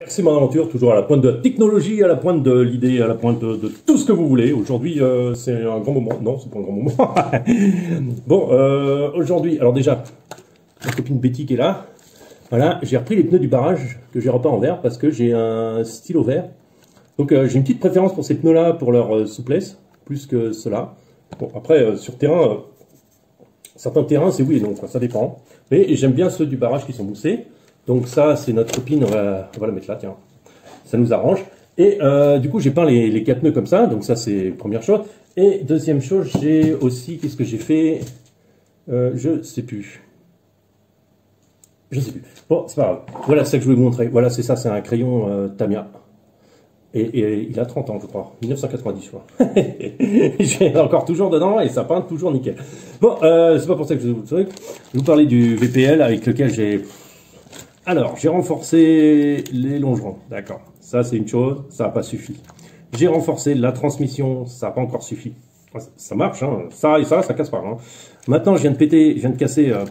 C'est mon aventure, toujours à la pointe de la technologie, à la pointe de l'idée, à la pointe de tout ce que vous voulez. Aujourd'hui, c'est un grand moment. Non, c'est pas un grand moment. Bon, aujourd'hui, alors déjà, ma copine Betty qui est là. Voilà, j'ai repris les pneus du barrage que j'ai repeint en vert parce que j'ai un stylo vert. Donc j'ai une petite préférence pour ces pneus-là, pour leur souplesse, plus que ceux-là. Bon, après, sur terrain, certains terrains, c'est oui et non, quoi, ça dépend. Mais j'aime bien ceux du barrage qui sont moussés. Donc ça, c'est notre copine, on va la mettre là, tiens. Ça nous arrange. Et du coup, j'ai peint les 4 pneus comme ça. Donc ça, c'est première chose. Et deuxième chose, j'ai aussi, qu'est-ce que j'ai fait? Je sais plus. Je sais plus. Bon, c'est pas grave. Voilà, c'est ça que je voulais vous montrer. Voilà, c'est ça, c'est un crayon Tamiya. Et il a 30 ans, je crois. 1990, je crois. J'ai encore toujours dedans et ça peint toujours nickel. Bon, c'est pas pour ça que je vous montrer. Je vais vous parler du VPL avec lequel j'ai... Alors, j'ai renforcé les longerons, d'accord. Ça, c'est une chose, ça n'a pas suffi. J'ai renforcé la transmission, ça n'a pas encore suffi. Ça marche, hein. Ça et ça casse pas. Hein. Maintenant, je viens de casser, là.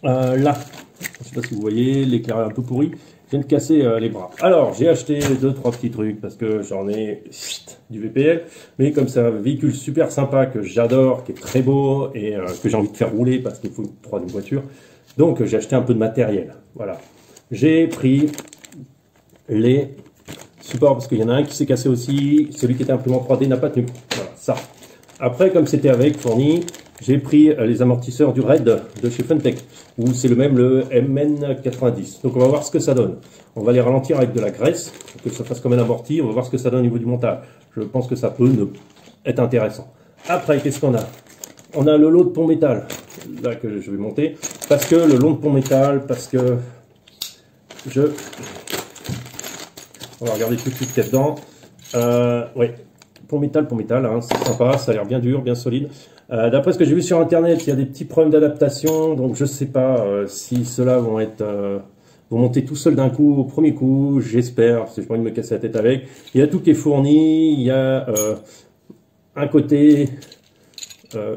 Je sais pas si vous voyez, l'éclairage un peu pourri. Je viens de casser les bras. Alors, j'ai acheté 2-3 petits trucs parce que j'en ai du VPL. Mais comme c'est un véhicule super sympa que j'adore, qui est très beau et que j'ai envie de faire rouler parce qu'il faut une troisième voiture. Donc j'ai acheté un peu de matériel. Voilà. J'ai pris les supports parce qu'il y en a un qui s'est cassé aussi. Celui qui était imprimé en 3D n'a pas tenu. Voilà, ça. Après, comme c'était avec fourni, j'ai pris les amortisseurs du RED de chez Funtech, où c'est le même, le MN90. Donc on va voir ce que ça donne. On va les ralentir avec de la graisse, pour que ça fasse comme un amorti. On va voir ce que ça donne au niveau du montage. Je pense que ça peut être intéressant. Après, qu'est-ce qu'on a? On a le lot de pont métal, là que je vais monter, parce que le lot de pont métal, parce que on va regarder tout de suite qu'il y a dedans. Ouais, pont métal, hein, c'est sympa, ça a l'air bien dur, bien solide. D'après ce que j'ai vu sur internet, il y a des petits problèmes d'adaptation, donc je sais pas si ceux-là vont monter tout seuls d'un coup, au premier coup, j'espère, parce que j'ai pas envie de me casser la tête avec. Il y a tout qui est fourni, il y a un côté...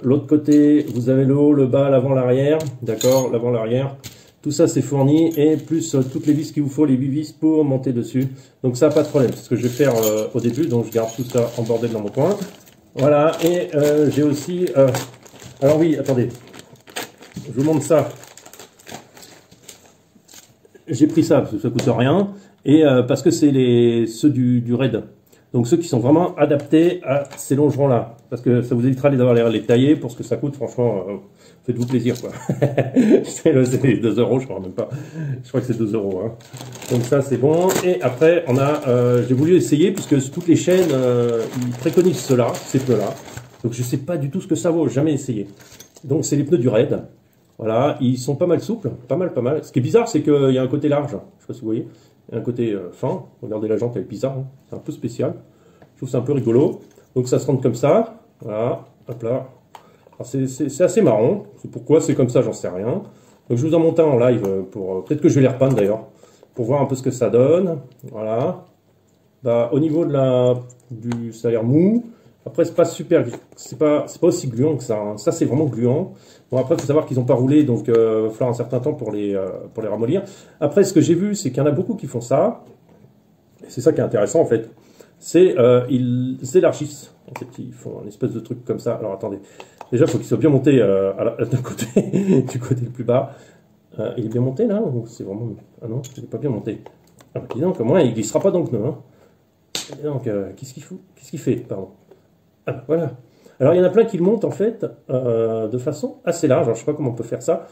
l'autre côté, vous avez le haut, le bas, l'avant, l'arrière. D'accord, l'avant, l'arrière. Tout ça, c'est fourni. Et plus toutes les vis qu'il vous faut, les 8 vis pour monter dessus. Donc ça, pas de problème. C'est ce que je vais faire au début. Donc je garde tout ça en bordel dans mon coin. Voilà. Et j'ai aussi... alors oui, attendez. Je vous montre ça. J'ai pris ça parce que ça coûte rien. Et parce que c'est ceux du RED. Donc ceux qui sont vraiment adaptés à ces longerons-là. Parce que ça vous évitera d'avoir les tailler pour ce que ça coûte. Franchement, faites-vous plaisir, quoi. C'est 2 euros, je crois même pas. Je crois que c'est 2 euros. Hein. Donc ça, c'est bon. Et après, on a... j'ai voulu essayer, puisque toutes les chaînes, ils préconisent ceux-là, ces pneus-là. Donc je sais pas du tout ce que ça vaut, jamais essayé. Donc c'est les pneus du RED. Voilà, ils sont pas mal souples, pas mal. Ce qui est bizarre, c'est qu'il y a un côté large. Je sais pas si vous voyez. Il y a un côté fin. Regardez la jante, elle est bizarre. Hein. C'est un peu spécial. Je trouve ça un peu rigolo. Donc ça se rentre comme ça. Voilà, hop là. C'est assez marrant. Pourquoi c'est comme ça, j'en sais rien. Donc je vous en monte un en live pour... Peut-être que je vais les repeindre d'ailleurs. Pour voir un peu ce que ça donne. Voilà. Bah, au niveau de ça a l'air mou. Après, c'est pas super... C'est pas aussi gluant que ça. Hein. Ça, c'est vraiment gluant. Bon, après, il faut savoir qu'ils n'ont pas roulé. Donc, il va falloir un certain temps pour les ramollir. Après, ce que j'ai vu, c'est qu'il y en a beaucoup qui font ça. C'est ça qui est intéressant, en fait. C'est ils élargissent. En fait, ils font une espèce de truc comme ça. Alors attendez, déjà il faut qu'il soit bien monté d'un côté, du côté le plus bas. Il est bien monté là ou c'est vraiment... Ah non, il n'est pas bien monté. Ah bah dis donc, au moins il glissera pas dans le pneu. Hein. Et donc, qu'est-ce qu'il fout? Qu'est-ce qu'il fait? Pardon. Ah voilà. Alors il y en a plein qui le montent en fait de façon assez large. Alors je sais pas comment on peut faire ça.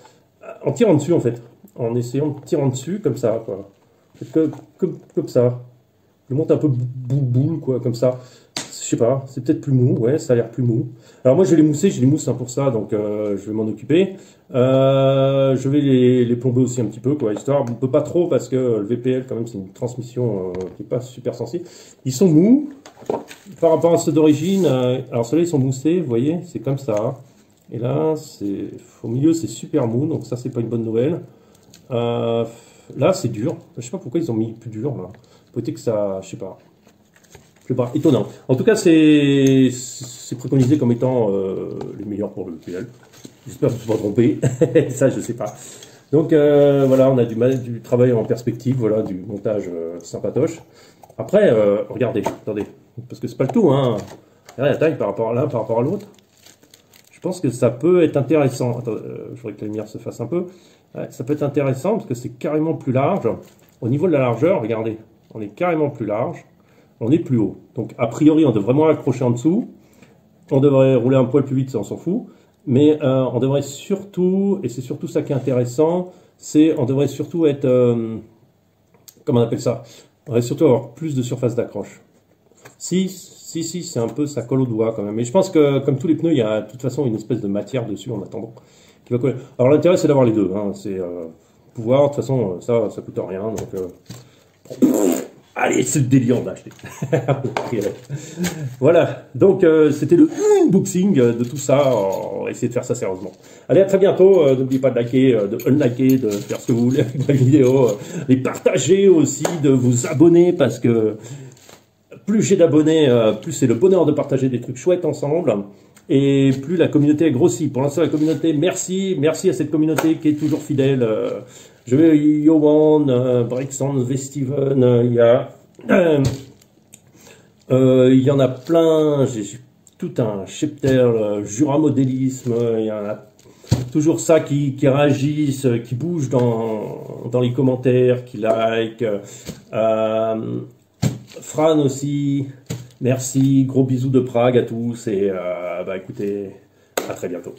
En tirant dessus en fait. En essayant de tirer dessus comme ça. Quoi. Comme ça. Je le monte un peu boule, quoi, comme ça. Je sais pas, c'est peut-être plus mou, ouais, ça a l'air plus mou. Alors moi je vais les mousser, j'ai les mousse hein, pour ça, donc je vais m'en occuper. Je vais les plomber aussi un petit peu, quoi, histoire, on peut pas trop parce que le VPL quand même c'est une transmission qui est pas super sensible. Ils sont mous, par rapport à ceux d'origine, alors ceux-là ils sont moussés, vous voyez, c'est comme ça. Et là, au milieu c'est super mou, donc ça c'est pas une bonne nouvelle. Là c'est dur, je sais pas pourquoi ils ont mis plus dur là. Peut-être que ça, je sais pas. Étonnant. En tout cas, c'est préconisé comme étant les meilleurs pour le VPL. J'espère que je ne me suis pas trompé. Ça, je sais pas. Donc voilà, on a du travail en perspective, voilà, du montage sympatoche. Après, regardez, attendez, parce que c'est pas le tout, hein. Regardez la taille par rapport à l'un, par rapport à l'autre. Je pense que ça peut être intéressant. Attends, je voudrais que la lumière se fasse un peu. Ouais, ça peut être intéressant parce que c'est carrément plus large. Au niveau de la largeur, regardez, on est carrément plus large, on est plus haut. Donc a priori, on devrait vraiment accrocher en dessous. On devrait rouler un poil plus vite, ça on s'en fout. Mais on devrait surtout, et c'est surtout ça qui est intéressant, on devrait surtout être, comment on appelle ça? On devrait surtout avoir plus de surface d'accroche. Si, c'est un peu, ça colle au doigt quand même. Mais je pense que, comme tous les pneus, il y a de toute façon une espèce de matière dessus en attendant qui va coller. Alors l'intérêt, c'est d'avoir les deux. Hein. C'est pouvoir, de toute façon, ça coûte rien. Donc, allez, c'est le délire d'acheter. Voilà, donc c'était le unboxing de tout ça. On va essayer de faire ça sérieusement. Allez, à très bientôt. N'oubliez pas de liker, de unliker, de faire ce que vous voulez avec la vidéo. Les partager aussi, de vous abonner parce que plus j'ai d'abonnés, plus c'est le bonheur de partager des trucs chouettes ensemble. Et plus la communauté est grossie. Pour l'instant, la communauté, merci à cette communauté qui est toujours fidèle. Je vais Yowan, Brexon, Vestiven, il y en a plein. J'ai tout un cheptel, Jura Modélisme. Il y en a toujours ça qui réagissent, qui bougent dans les commentaires, qui like. Fran aussi, merci, gros bisous de Prague à tous et bah écoutez, à très bientôt.